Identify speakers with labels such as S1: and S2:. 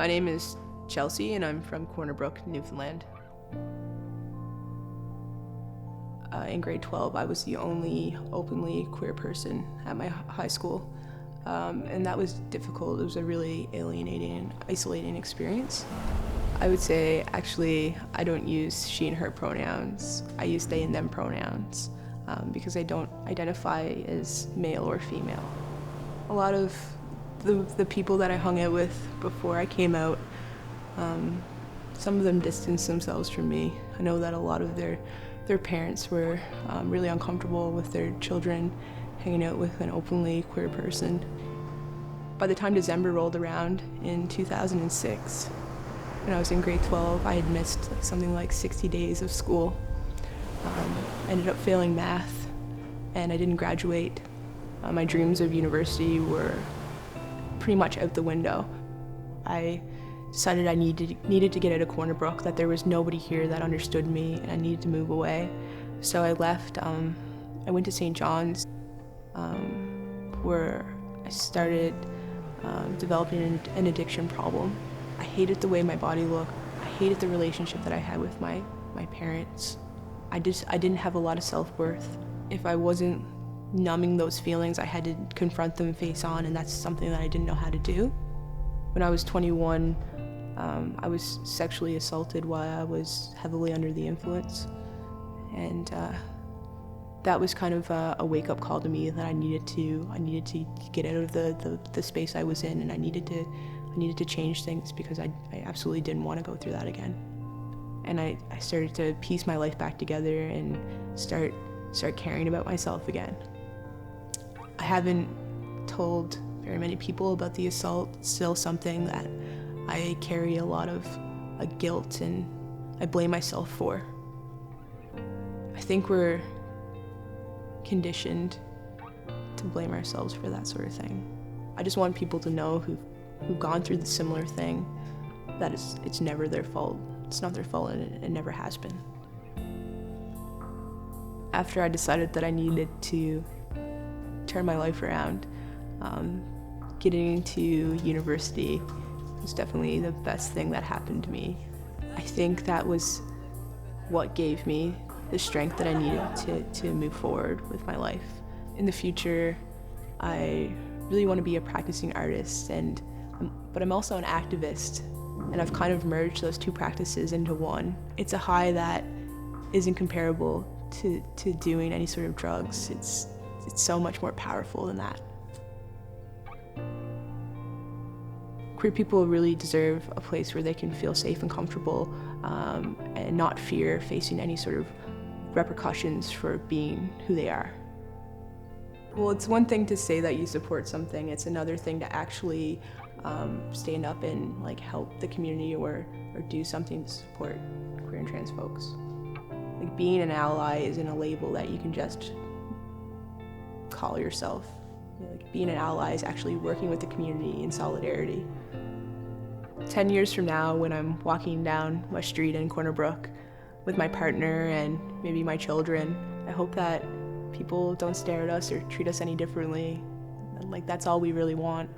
S1: My name is Chelsea and I'm from Corner Brook, Newfoundland. In grade 12, I was the only openly queer person at my high school, and that was difficult. It was a really alienating and isolating experience. I would say, actually, I don't use she and her pronouns. I use they and them pronouns because I don't identify as male or female. A lot of the people that I hung out with before I came out, some of them distanced themselves from me. I know that a lot of their parents were really uncomfortable with their children hanging out with an openly queer person. By the time December rolled around in 2006, when I was in grade 12, I had missed something like 60 days of school. I ended up failing math, and I didn't graduate. My dreams of university were pretty much out the window. I decided I needed to get out of Corner Brook, that there was nobody here that understood me, and I needed to move away. So I left. I went to St. John's, where I started developing an addiction problem. I hated the way my body looked. I hated the relationship that I had with my parents. I didn't have a lot of self-worth. If I wasn't numbing those feelings, I had to confront them face on, and that's something that I didn't know how to do. When I was 21, I was sexually assaulted while I was heavily under the influence, and that was kind of a wake-up call to me that I needed to get out of the space I was in, and I needed to change things because I absolutely didn't want to go through that again. And I started to piece my life back together and start caring about myself again. I haven't told very many people about the assault. It's still something that I carry a lot of guilt and I blame myself for. I think we're conditioned to blame ourselves for that sort of thing. I just want people to know who've gone through the similar thing that it's never their fault. It's not their fault, and it never has been. After I decided that I needed to turn my life around, getting into university was definitely the best thing that happened to me. I think that was what gave me the strength that I needed to move forward with my life. In the future, I really want to be a practicing artist, but I'm also an activist, and I've kind of merged those two practices into one. It's a high that isn't comparable to doing any sort of drugs. It's so much more powerful than that. Queer people really deserve a place where they can feel safe and comfortable and not fear facing any sort of repercussions for being who they are. Well, it's one thing to say that you support something. It's another thing to actually stand up and help the community or do something to support queer and trans folks. Being an ally isn't a label that you can just call yourself. Being an ally is actually working with the community in solidarity. 10 years from now, when I'm walking down my street in Corner Brook with my partner and maybe my children, I hope that people don't stare at us or treat us any differently. That's all we really want.